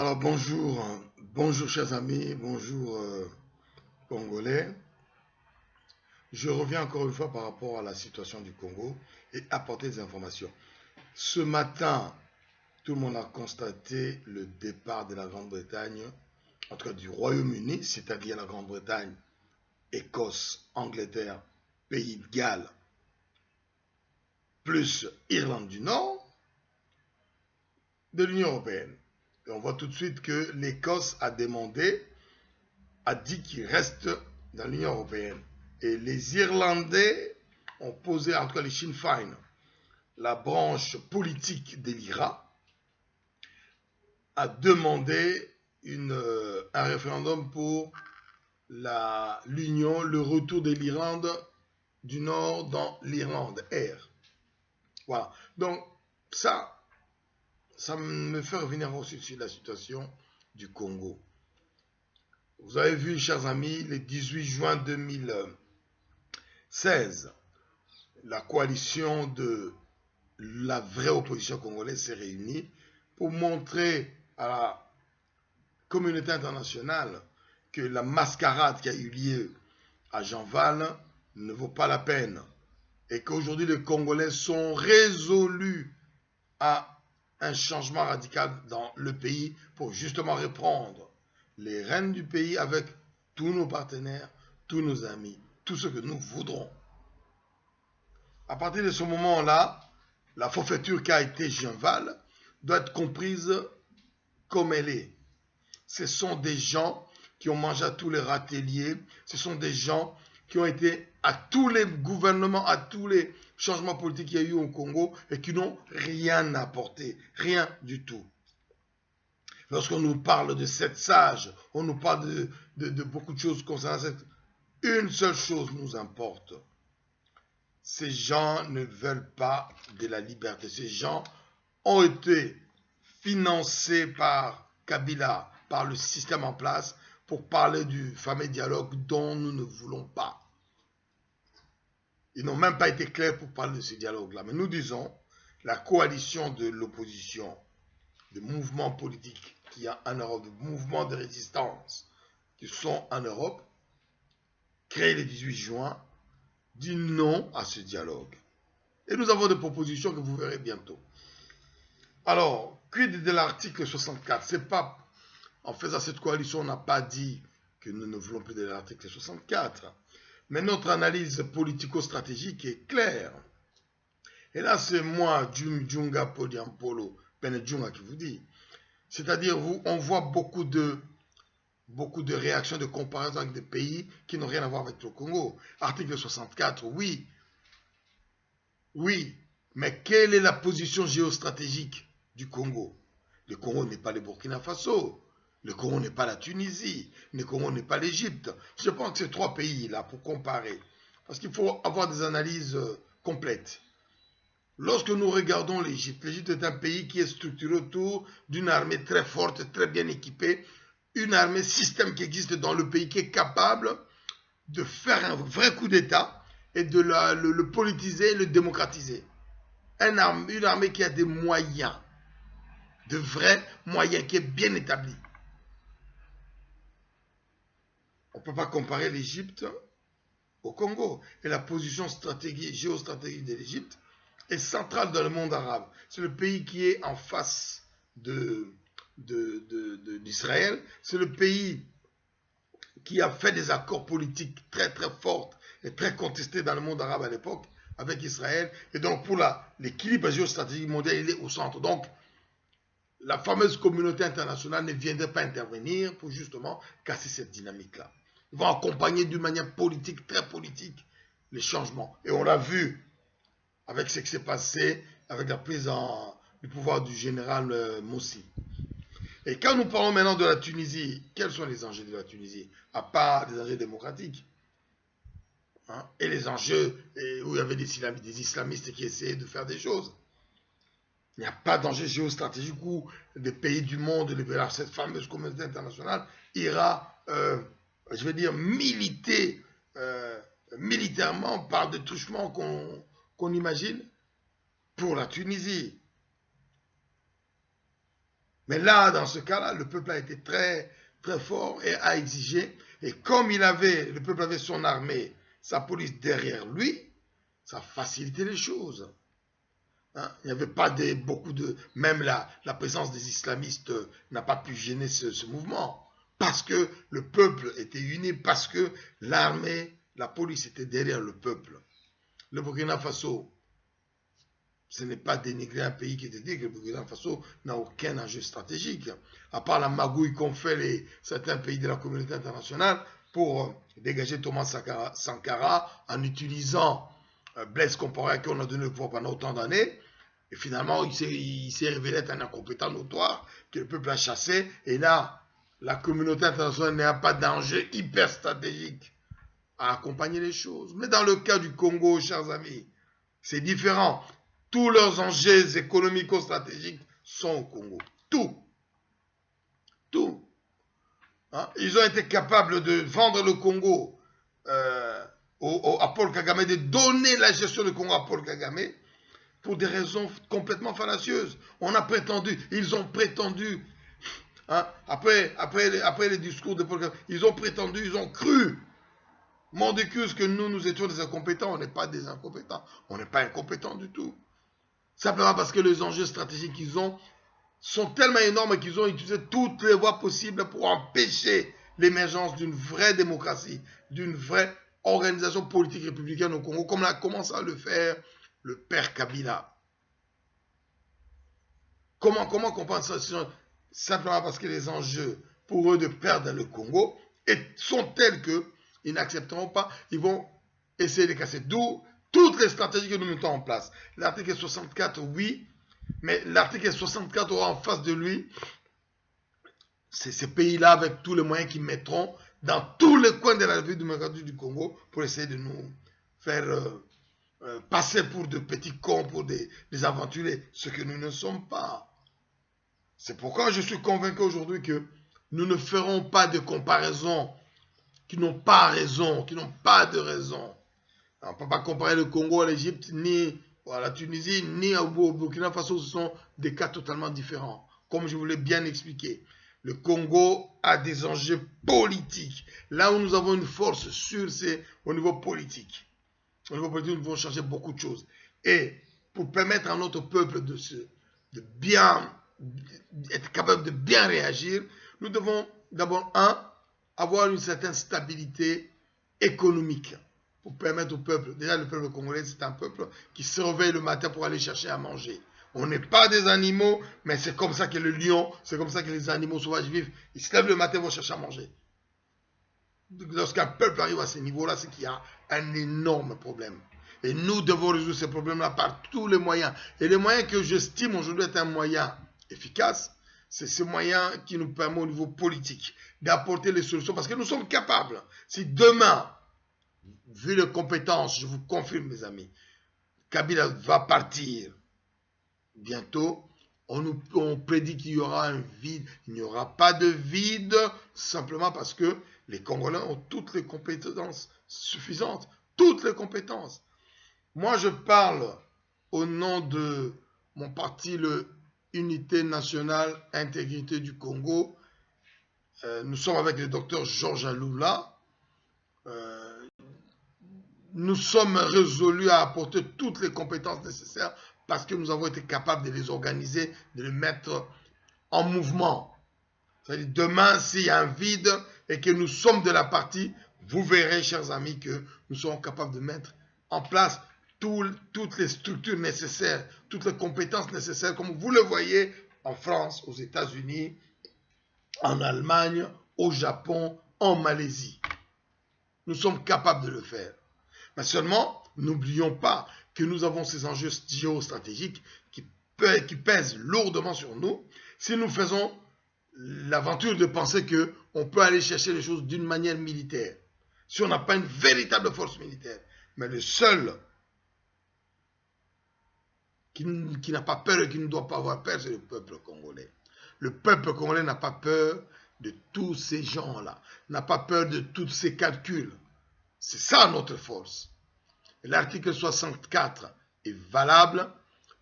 Alors bonjour, bonjour chers amis, bonjour Congolais. Je reviens encore une fois par rapport à la situation du Congo et apporter des informations. Ce matin, tout le monde a constaté le départ de la Grande-Bretagne, en tout cas du Royaume-Uni, c'est-à-dire la Grande-Bretagne, Écosse, Angleterre, Pays de Galles, plus Irlande du Nord, de l'Union européenne. Et on voit tout de suite que l'Écosse a dit qu'il reste dans l'Union européenne. Et les Irlandais ont posé, en tout cas les Sinn Féin, la branche politique de l'IRA, a demandé un référendum pour l'Union, le retour de l'Irlande du Nord dans l'Irlande Air. Voilà. Donc ça me fait revenir aussi sur la situation du Congo. Vous avez vu, chers amis, le 18 juin 2016, la coalition de la vraie opposition congolaise s'est réunie pour montrer à la communauté internationale que la mascarade qui a eu lieu à Jean-Val ne vaut pas la peine et qu'aujourd'hui les Congolais sont résolus à un changement radical dans le pays pour justement reprendre les rênes du pays avec tous nos partenaires, tous nos amis, tout ce que nous voudrons. À partir de ce moment-là, la forfaiture qu'a été Jean-Val doit être comprise comme elle est. Ce sont des gens qui ont mangé à tous les râteliers, ce sont des gens qui ont été à tous les gouvernements, à tous les changements politiques qu'il y a eu au Congo et qui n'ont rien apporté, rien du tout. Lorsqu'on nous parle de 7 sages, on nous parle de beaucoup de choses concernant cette... Une seule chose nous importe. Ces gens ne veulent pas de la liberté. Ces gens ont été financés par Kabila, par le système en place, pour parler du fameux dialogue dont nous ne voulons pas. Ils n'ont même pas été clairs pour parler de ce dialogue-là. Mais nous disons, la coalition de l'opposition, des mouvements politiques qu'il y a en Europe, des mouvements de résistance qui sont en Europe, créés le 18 juin, dit non à ce dialogue. Et nous avons des propositions que vous verrez bientôt. Alors, quid de l'article 64? C'est pas, en faisant cette coalition, on n'a pas dit que nous ne voulons plus de l'article 64. Mais notre analyse politico-stratégique est claire. Et là, c'est moi, Djunga Podiampolo Benedjunga qui vous dit. C'est-à-dire, on voit beaucoup de réactions, de comparaisons avec des pays qui n'ont rien à voir avec le Congo. Article 64, oui. Oui, mais quelle est la position géostratégique du Congo? Le Congo n'est pas le Burkina Faso. Le Congo n'est pas la Tunisie. Le Congo n'est pas l'Égypte. Je pense que c'est 3 pays-là pour comparer. Parce qu'il faut avoir des analyses complètes. Lorsque nous regardons l'Égypte, l'Égypte est un pays qui est structuré autour d'une armée très forte, très bien équipée, une armée système qui existe dans le pays qui est capable de faire un vrai coup d'État et de le politiser et le démocratiser. Une armée qui a des moyens, de vrais moyens, qui est bien établie. On ne peut pas comparer l'Égypte au Congo. Et la position géostratégique de l'Égypte est centrale dans le monde arabe. C'est le pays qui est en face d'Israël. C'est le pays qui a fait des accords politiques très très forts et très contestés dans le monde arabe à l'époque avec Israël. Et donc pour l'équilibre géostratégique mondial, il est au centre. Donc la fameuse communauté internationale ne viendrait pas intervenir pour justement casser cette dynamique-là. Ils vont accompagner d'une manière politique, très politique, les changements. Et on l'a vu avec ce qui s'est passé avec la prise du pouvoir du général Mossi. Et quand nous parlons maintenant de la Tunisie, quels sont les enjeux de la Tunisie? À part des enjeux démocratiques, hein, et les enjeux où il y avait des islamistes qui essayaient de faire des choses. Il n'y a pas d'enjeu géostratégique où des pays du monde, cette fameuse communauté internationale, ira, je vais dire, militer militairement par des truchements qu'on imagine pour la Tunisie. Mais là, dans ce cas-là, le peuple a été très, très fort et a exigé. Et comme le peuple avait son armée, sa police derrière lui, ça a facilité les choses. Hein? Il n'y avait pas beaucoup de... Même la présence des islamistes n'a pas pu gêner ce mouvement. Parce que le peuple était uni, parce que l'armée, la police était derrière le peuple. Le Burkina Faso, ce n'est pas dénigrer un pays qui te dit que le Burkina Faso n'a aucun enjeu stratégique, à part la magouille qu'ont fait certains pays de la communauté internationale pour dégager Thomas Sankara en utilisant Blaise Compaoré qu'on a donné le pouvoir pendant autant d'années. Et finalement, il s'est révélé être un incompétent notoire que le peuple a chassé. Et là, la communauté internationale n'a pas d'enjeu hyper stratégique à accompagner les choses. Mais dans le cas du Congo, chers amis, c'est différent. Tous leurs enjeux économico-stratégiques sont au Congo. Tout. Tout. Hein? Ils ont été capables de vendre le Congo à Paul Kagame, de donner la gestion du Congo à Paul Kagame pour des raisons complètement fallacieuses. Ils ont prétendu, hein, après les discours de Paul Kagame, ils ont cru, mon Dieu, que nous étions des incompétents. On n'est pas des incompétents. On n'est pas incompétents du tout. Simplement parce que les enjeux stratégiques qu'ils ont sont tellement énormes qu'ils ont utilisé toutes les voies possibles pour empêcher l'émergence d'une vraie démocratie, d'une vraie organisation politique républicaine au Congo, comme a commencé à le faire le père Kabila. Comment comprendre ça? Simplement parce que les enjeux pour eux de perdre le Congo sont tels qu'ils n'accepteront pas, ils vont essayer de casser. D'où toutes les stratégies que nous mettons en place. L'article 64, oui, mais l'article 64 aura en face de lui ces pays-là avec tous les moyens qu'ils mettront dans tous les coins de la République démocratique du Congo pour essayer de nous faire passer pour de petits cons, pour des aventuriers, ce que nous ne sommes pas. C'est pourquoi je suis convaincu aujourd'hui que nous ne ferons pas de comparaisons qui n'ont pas raison, qui n'ont pas de raison. On ne peut pas comparer le Congo à l'Égypte, ni à la Tunisie, ni au Burkina Faso. Ce sont des cas totalement différents. Comme je vous l'ai bien expliqué, le Congo a des enjeux politiques. Là où nous avons une force sûre, c'est au niveau politique. Au niveau politique, nous devons changer beaucoup de choses. Et pour permettre à notre peuple être capable de bien réagir, nous devons d'abord, avoir une certaine stabilité économique pour permettre au peuple. Déjà, le peuple congolais, c'est un peuple qui se réveille le matin pour aller chercher à manger. On n'est pas des animaux, mais c'est comme ça que le lion, c'est comme ça que les animaux sauvages vivent. Ils se lèvent le matin pour chercher à manger. Lorsqu'un peuple arrive à ce niveau-là, c'est qu'il y a un énorme problème. Et nous devons résoudre ces problèmes-là par tous les moyens. Et les moyens que j'estime aujourd'hui être un moyen efficace, c'est ce moyen qui nous permet au niveau politique d'apporter les solutions. Parce que nous sommes capables. Si demain, vu les compétences, je vous confirme mes amis, Kabila va partir bientôt, on prédit qu'il y aura un vide. Il n'y aura pas de vide, simplement parce que les Congolais ont toutes les compétences suffisantes. Toutes les compétences. Moi, je parle au nom de mon parti, le Unité nationale intégrité du Congo. Nous sommes avec le docteur Georges Aloula. Nous sommes résolus à apporter toutes les compétences nécessaires parce que nous avons été capables de les organiser, de les mettre en mouvement. C'est-à-dire, demain, s'il y a un vide et que nous sommes de la partie, vous verrez, chers amis, que nous serons capables de mettre en place toutes les structures nécessaires, toutes les compétences nécessaires, comme vous le voyez en France, aux États-Unis, en Allemagne, au Japon, en Malaisie. Nous sommes capables de le faire. Mais seulement, n'oublions pas que nous avons ces enjeux géostratégiques qui pèsent lourdement sur nous si nous faisons l'aventure de penser qu'on peut aller chercher les choses d'une manière militaire. Si on n'a pas une véritable force militaire. Mais le seul qui n'a pas peur et qui ne doit pas avoir peur, c'est le peuple congolais. Le peuple congolais n'a pas peur de tous ces gens-là, n'a pas peur de tous ces calculs. C'est ça notre force. L'article 64 est valable,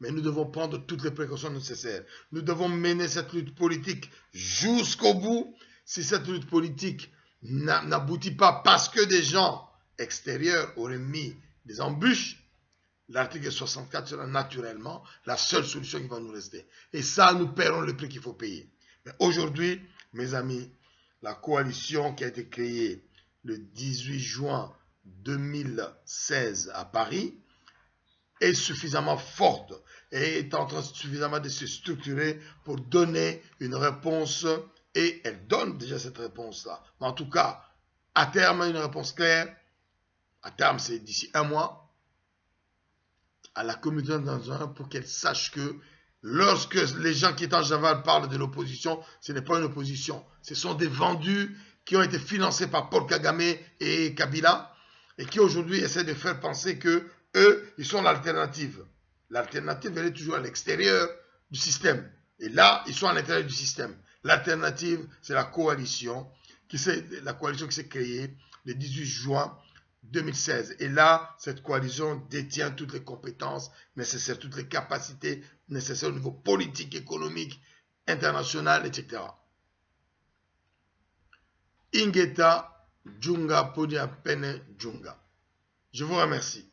Mais nous devons prendre toutes les précautions nécessaires. Nous devons mener cette lutte politique jusqu'au bout. Si cette lutte politique n'aboutit pas parce que des gens extérieurs auraient mis des embûches, l'article 64 sera naturellement la seule solution qui va nous rester. Et ça, nous paierons le prix qu'il faut payer. Mais aujourd'hui, mes amis, la coalition qui a été créée le 18 juin 2016 à Paris est suffisamment forte et est en train suffisamment de se structurer pour donner une réponse, et elle donne déjà cette réponse-là. Mais en tout cas, à terme, une réponse claire, à terme c'est d'ici un mois, à la communauté internationale pour qu'elle sache que lorsque les gens qui sont en Javal parlent de l'opposition, ce n'est pas une opposition, ce sont des vendus qui ont été financés par Paul Kagame et Kabila et qui aujourd'hui essaient de faire penser que eux, ils sont l'alternative. L'alternative, elle est toujours à l'extérieur du système. Et là, ils sont à l'intérieur du système. L'alternative, c'est la coalition qui s'est créée le 18 juin 2016. Et là, cette coalition détient toutes les compétences nécessaires, toutes les capacités nécessaires au niveau politique, économique, international, etc. Ingeta Djunga Podia Pene Djunga. Je vous remercie.